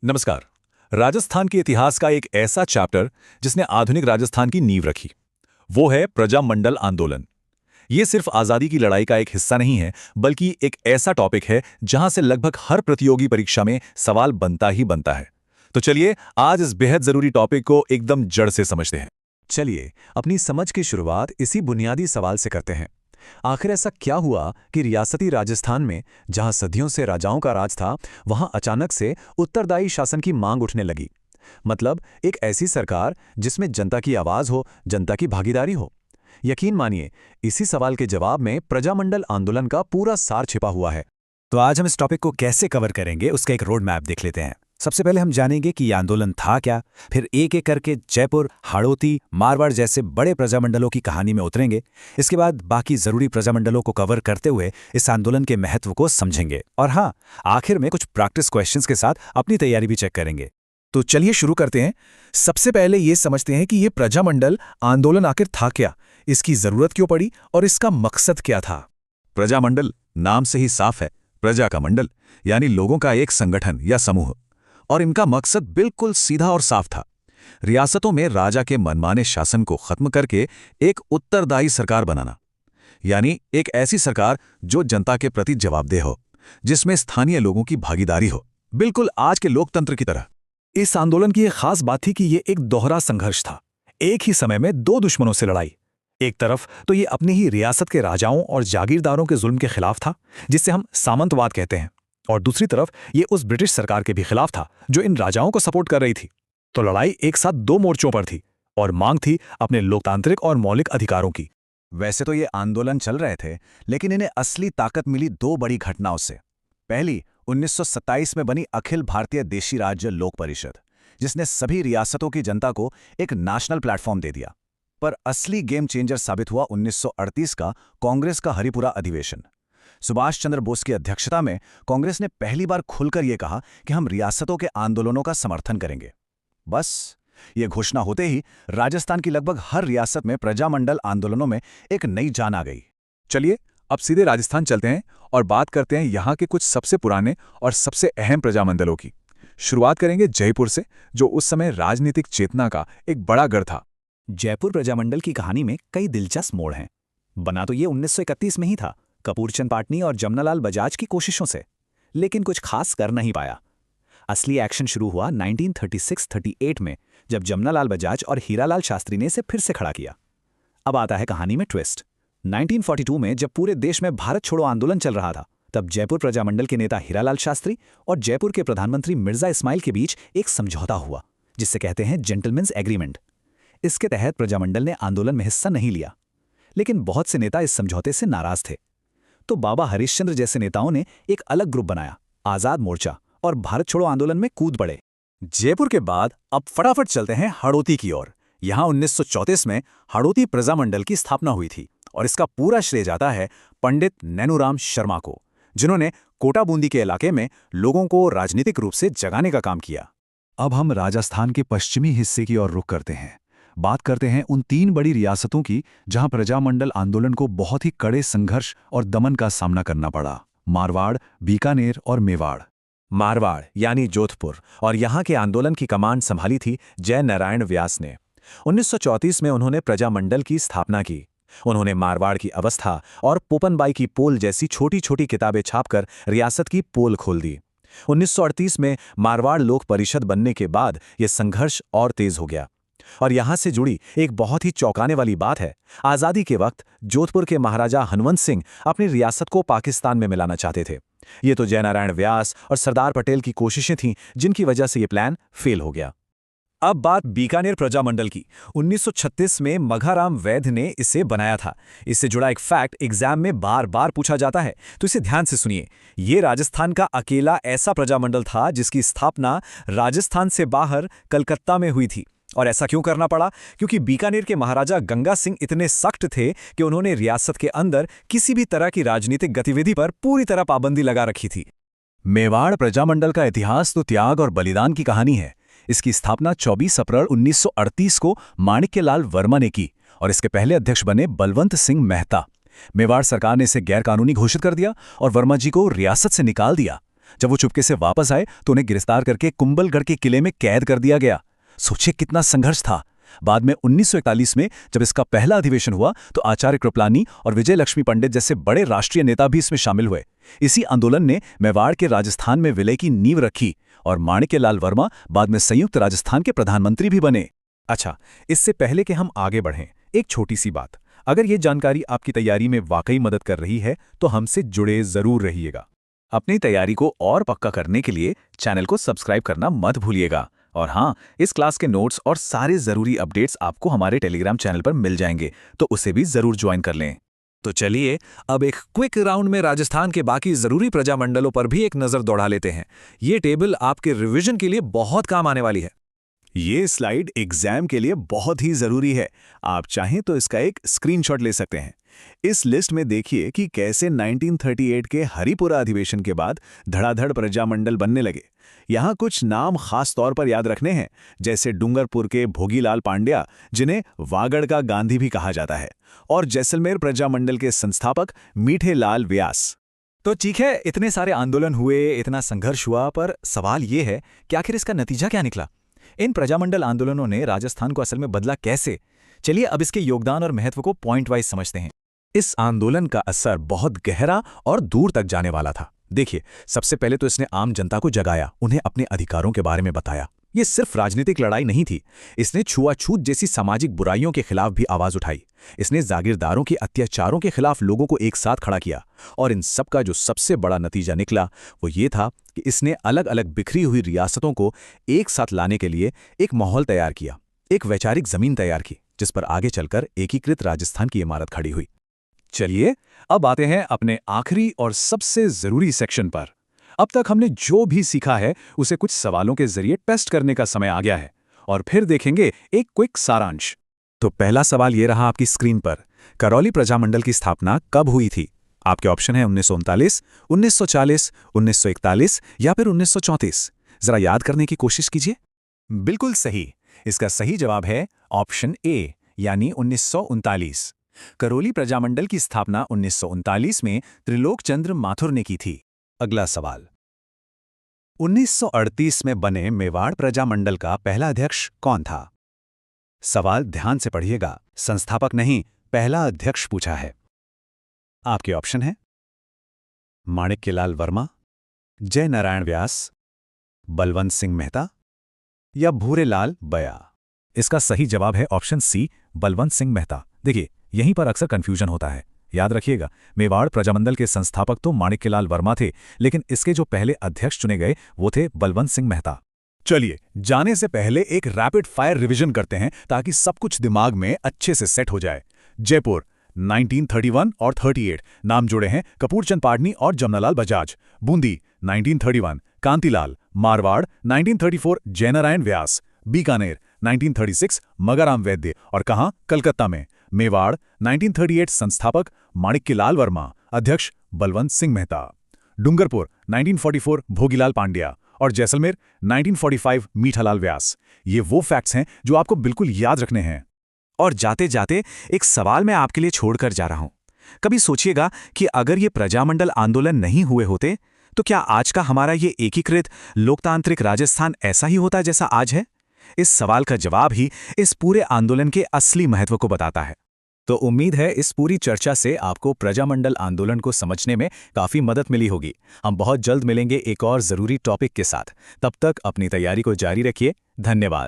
नमस्कार। राजस्थान के इतिहास का एक ऐसा चैप्टर जिसने आधुनिक राजस्थान की नींव रखी, वो है प्रजामंडल आंदोलन। ये सिर्फ आज़ादी की लड़ाई का एक हिस्सा नहीं है, बल्कि एक ऐसा टॉपिक है जहां से लगभग हर प्रतियोगी परीक्षा में सवाल बनता ही बनता है। तो चलिए आज इस बेहद जरूरी टॉपिक को एकदम जड़ से समझते हैं। चलिए अपनी समझ की शुरुआत इसी बुनियादी सवाल से करते हैं। आखिर ऐसा क्या हुआ कि रियासती राजस्थान में, जहां सदियों से राजाओं का राज था, वहां अचानक से उत्तरदायी शासन की मांग उठने लगी? मतलब एक ऐसी सरकार जिसमें जनता की आवाज हो, जनता की भागीदारी हो। यकीन मानिए, इसी सवाल के जवाब में प्रजामंडल आंदोलन का पूरा सार छिपा हुआ है। तो आज हम इस टॉपिक को कैसे कवर करेंगे उसका एक रोड मैप देख लेते हैं। सबसे पहले हम जानेंगे कि यह आंदोलन था क्या, फिर एक एक करके जयपुर, हाड़ौती, मारवाड़ जैसे बड़े प्रजामंडलों की कहानी में उतरेंगे। इसके बाद बाकी जरूरी प्रजामंडलों को कवर करते हुए इस आंदोलन के महत्व को समझेंगे, और हाँ, आखिर में कुछ प्रैक्टिस क्वेश्चंस के साथ अपनी तैयारी भी चेक करेंगे। तो चलिए शुरू करते हैं। सबसे पहले ये समझते हैं कि ये प्रजामंडल आंदोलन आखिर था क्या, इसकी जरूरत क्यों पड़ी और इसका मकसद क्या था। प्रजामंडल नाम से ही साफ है, प्रजा का मंडल यानी लोगों का एक संगठन या समूह। और इनका मकसद बिल्कुल सीधा और साफ था, रियासतों में राजा के मनमाने शासन को खत्म करके एक उत्तरदायी सरकार बनाना। यानी एक ऐसी सरकार जो जनता के प्रति जवाबदेह हो, जिसमें स्थानीय लोगों की भागीदारी हो, बिल्कुल आज के लोकतंत्र की तरह। इस आंदोलन की एक खास बात थी कि ये एक दोहरा संघर्ष था। एक ही समय में दो दुश्मनों से लड़ाई। एक तरफ तो ये अपनी ही रियासत के राजाओं और जागीरदारों के जुल्म के खिलाफ था, जिसे हम सामंतवाद कहते हैं, और दूसरी तरफ ये उस ब्रिटिश सरकार के भी खिलाफ था जो इन राजाओं को सपोर्ट कर रही थी। तो लड़ाई एक साथ दो मोर्चों पर थी, और मांग थी अपने लोकतांत्रिक और मौलिक अधिकारों की। वैसे तो ये आंदोलन चल रहे थे, लेकिन इन्हें असली ताकत मिली दो बड़ी घटनाओं से। पहली 1927 में बनी अखिल भारतीय देशी राज्य लोक परिषद, जिसने सभी रियासतों की जनता को एक नेशनल प्लेटफॉर्म दे दिया। पर असली गेम चेंजर साबित हुआ 1938 का कांग्रेस का हरिपुरा अधिवेशन। सुभाष चंद्र बोस की अध्यक्षता में कांग्रेस ने पहली बार खुलकर यह कहा कि हम रियासतों के आंदोलनों का समर्थन करेंगे। बस ये घोषणा होते ही राजस्थान की लगभग हर रियासत में प्रजामंडल आंदोलनों में एक नई जान आ गई। चलिए अब सीधे राजस्थान चलते हैं और बात करते हैं यहाँ के कुछ सबसे पुराने और सबसे अहम प्रजामंडलों की। शुरुआत करेंगे जयपुर से, जो उस समय राजनीतिक चेतना का एक बड़ा गढ़ था। जयपुर प्रजामंडल की कहानी में कई दिलचस्प मोड़ हैं। बना तो ये 1931 में ही था, कपूरचंद पाटनी और जमनालाल बजाज की कोशिशों से, लेकिन कुछ खास कर नहीं पाया। असली एक्शन शुरू हुआ 1936-38 में, जब जमनालाल बजाज और हीरालाल शास्त्री ने इसे फिर से खड़ा किया। अब आता है कहानी में ट्विस्ट। 1942 में जब पूरे देश में भारत छोड़ो आंदोलन चल रहा था, तब जयपुर प्रजामंडल के नेता हीरालाल शास्त्री और जयपुर के प्रधानमंत्री मिर्जा इस्माइल के बीच एक समझौता हुआ, जिसे कहते हैं जेंटलमैन्स एग्रीमेंट। इसके तहत प्रजामंडल ने आंदोलन में हिस्सा नहीं लिया, लेकिन बहुत से नेता इस समझौते से नाराज थे। तो बाबा हरिश्चंद्र जैसे नेताओं ने एक अलग ग्रुप बनाया, आजाद मोर्चा, और भारत छोड़ो आंदोलन में कूद पड़े। जयपुर के बाद अब फटाफट चलते हैं हाड़ौती की ओर। यहां 1934 में हाड़ौती प्रजामंडल की स्थापना हुई थी, और इसका पूरा श्रेय जाता है पंडित नैनूराम शर्मा को, जिन्होंने कोटा बूंदी के इलाके में लोगों को राजनीतिक रूप से जगाने का काम किया। अब हम राजस्थान के पश्चिमी हिस्से की ओर रुख करते हैं। बात करते हैं उन तीन बड़ी रियासतों की जहां प्रजामंडल आंदोलन को बहुत ही कड़े संघर्ष और दमन का सामना करना पड़ा: मारवाड़, बीकानेर और मेवाड़। मारवाड़ यानी जोधपुर, और यहाँ के आंदोलन की कमान संभाली थी जय नारायण व्यास ने। 1934 में उन्होंने प्रजामंडल की स्थापना की। उन्होंने मारवाड़ की अवस्था और पोपनबाई की पोल जैसी छोटी छोटी किताबें छापकर रियासत की पोल खोल दी। 1938 में मारवाड़ लोक परिषद बनने के बाद यह संघर्ष और तेज हो गया। और यहां से जुड़ी एक बहुत ही चौंकाने वाली बात है, आजादी के वक्त जोधपुर के महाराजा हनवंत सिंह अपनी रियासत को पाकिस्तान में मिलाना चाहते थे। ये तो जयनारायण व्यास और सरदार पटेल की कोशिशें थीं, जिनकी वजह से यह प्लान फेल हो गया। अब बात बीकानेर प्रजामंडल की। 1936 में मघाराम वैद्य ने इसे बनाया था। इससे जुड़ा एक फैक्ट एग्जाम में बार बार पूछा जाता है, तो इसे ध्यान से सुनिए। ये राजस्थान का अकेला ऐसा प्रजामंडल था जिसकी स्थापना राजस्थान से बाहर कलकत्ता में हुई थी। और ऐसा क्यों करना पड़ा? क्योंकि बीकानेर के महाराजा गंगा सिंह इतने सख्त थे कि उन्होंने रियासत के अंदर किसी भी तरह की राजनीतिक गतिविधि पर पूरी तरह पाबंदी लगा रखी थी। मेवाड़ प्रजामंडल का इतिहास तो त्याग और बलिदान की कहानी है। इसकी स्थापना 24 अप्रैल 1938 को माणिक्यलाल वर्मा ने की, और इसके पहले अध्यक्ष बने बलवंत सिंह मेहता। मेवाड़ सरकार ने इसे गैरकानूनी घोषित कर दिया और वर्मा जी को रियासत से निकाल दिया। जब वो चुपके से वापस आए तो उन्हें गिरफ्तार करके कुंभलगढ़ के किले में कैद कर दिया गया। सोचिए कितना संघर्ष था। बाद में 1941 में जब इसका पहला अधिवेशन हुआ तो आचार्य कृपलानी और विजय लक्ष्मी पंडित जैसे बड़े राष्ट्रीय नेता भी इसमें शामिल हुए। इसी आंदोलन ने मेवाड़ के राजस्थान में विलय की नींव रखी और माणिक्यलाल वर्मा बाद में संयुक्त राजस्थान के प्रधानमंत्री भी बने। अच्छा, इससे पहले कि हम आगे बढ़ें, एक छोटी सी बात। अगर ये जानकारी आपकी तैयारी में वाकई मदद कर रही है तो हमसे जुड़े जरूर रहिएगा। अपनी तैयारी को और पक्का करने के लिए चैनल को सब्सक्राइब करना मत भूलिएगा। और हाँ, इस क्लास के नोट्स और सारे ज़रूरी अपडेट्स आपको हमारे टेलीग्राम चैनल पर मिल जाएंगे, तो उसे भी ज़रूर ज्वाइन कर लें। तो चलिए अब एक क्विक राउंड में राजस्थान के बाकी ज़रूरी प्रजामंडलों पर भी एक नज़र दौड़ा लेते हैं। ये टेबल आपके रिवीजन के लिए बहुत काम आने वाली है। ये स्लाइड एग्जाम के लिए बहुत ही जरूरी है। आप चाहें तो इसका एक स्क्रीनशॉट ले सकते हैं। इस लिस्ट में देखिए कि कैसे 1938 के हरिपुरा अधिवेशन के बाद धड़ाधड़ प्रजामंडल बनने लगे। यहाँ कुछ नाम खास तौर पर याद रखने हैं, जैसे डूंगरपुर के भोगीलाल पांड्या, जिन्हें वागड़ का गांधी भी कहा जाता है, और जैसलमेर प्रजामंडल के संस्थापक मीठेलाल व्यास। तो ठीक है, इतने सारे आंदोलन हुए, इतना संघर्ष हुआ, पर सवाल ये है कि आखिर इसका नतीजा क्या निकला? इन प्रजामंडल आंदोलनों ने राजस्थान को असल में बदला कैसे? चलिए अब इसके योगदान और महत्व को पॉइंट वाइज समझते हैं। इस आंदोलन का असर बहुत गहरा और दूर तक जाने वाला था। देखिए, सबसे पहले तो इसने आम जनता को जगाया, उन्हें अपने अधिकारों के बारे में बताया। ये सिर्फ राजनीतिक लड़ाई नहीं थी, इसने छुआछूत जैसी सामाजिक बुराइयों के खिलाफ भी आवाज उठाई। इसने जागीरदारों के अत्याचारों के खिलाफ लोगों को एक साथ खड़ा किया। और इन सब का जो सबसे बड़ा नतीजा निकला वो ये था कि इसने अलग अलग बिखरी हुई रियासतों को एक साथ लाने के लिए एक माहौल तैयार किया, एक वैचारिक जमीन तैयार की, जिस पर आगे चलकर एकीकृत राजस्थान की इमारत खड़ी हुई। चलिए अब आते हैं अपने आखिरी और सबसे जरूरी सेक्शन पर। अब तक हमने जो भी सीखा है उसे कुछ सवालों के जरिए टेस्ट करने का समय आ गया है, और फिर देखेंगे एक क्विक सारांश। तो पहला सवाल ये रहा आपकी स्क्रीन पर, करौली प्रजामंडल की स्थापना कब हुई थी? आपके ऑप्शन है 1939, 1940, 1941 या फिर 1934। जरा याद करने की कोशिश कीजिए। बिल्कुल सही। इसका सही जवाब है ऑप्शन ए, यानी 1939। करौली प्रजामंडल की स्थापना 1939 में त्रिलोकचंद्र माथुर ने की थी। अगला सवाल, 1938 में बने मेवाड़ प्रजामंडल का पहला अध्यक्ष कौन था? सवाल ध्यान से पढ़िएगा, संस्थापक नहीं, पहला अध्यक्ष पूछा है। आपके ऑप्शन है माणिक्यलाल वर्मा, जय नारायण व्यास, बलवंत सिंह मेहता या भूरेलाल बया। इसका सही जवाब है ऑप्शन सी, बलवंत सिंह मेहता। देखिए, यहीं पर अक्सर कंफ्यूजन होता है। याद रखिएगा, मेवाड़ प्रजामंडल के संस्थापक तो माणिक्यलाल वर्मा थे, लेकिन इसके जो पहले अध्यक्ष चुने गए वो थे बलवंत सिंह मेहता। चलिए जाने से पहले एक रैपिड फायर रिवीजन करते हैं ताकि सब कुछ दिमाग में अच्छे से सेट हो जाए। जयपुर 1931 और 38 नाम जुड़े हैं कपूरचंद पाडनी और जमनालाल बजाज। बूंदी 1931, कांतिलाल। मारवाड़ 1934, जयनारायण व्यास। बीकानेर 1936, मगाराम वैद्य। और कहाँ? कलकत्ता में। मेवाड़ 1938 संस्थापक माणिक्यलाल वर्मा, अध्यक्ष बलवंत सिंह मेहता। डूंगरपुर 1944 भोगीलाल पांड्या और जैसलमेर 1945 मीठालाल व्यास। ये वो फैक्ट्स हैं जो आपको बिल्कुल याद रखने हैं। और जाते जाते एक सवाल मैं आपके लिए छोड़कर जा रहा हूं। कभी सोचिएगा कि अगर ये प्रजामंडल आंदोलन नहीं हुए होते तो क्या आज का हमारा ये एकीकृत लोकतांत्रिक राजस्थान ऐसा ही होता जैसा आज है? इस सवाल का जवाब ही इस पूरे आंदोलन के असली महत्व को बताता है। तो उम्मीद है इस पूरी चर्चा से आपको प्रजामंडल आंदोलन को समझने में काफी मदद मिली होगी। हम बहुत जल्द मिलेंगे एक और जरूरी टॉपिक के साथ। तब तक अपनी तैयारी को जारी रखिए। धन्यवाद।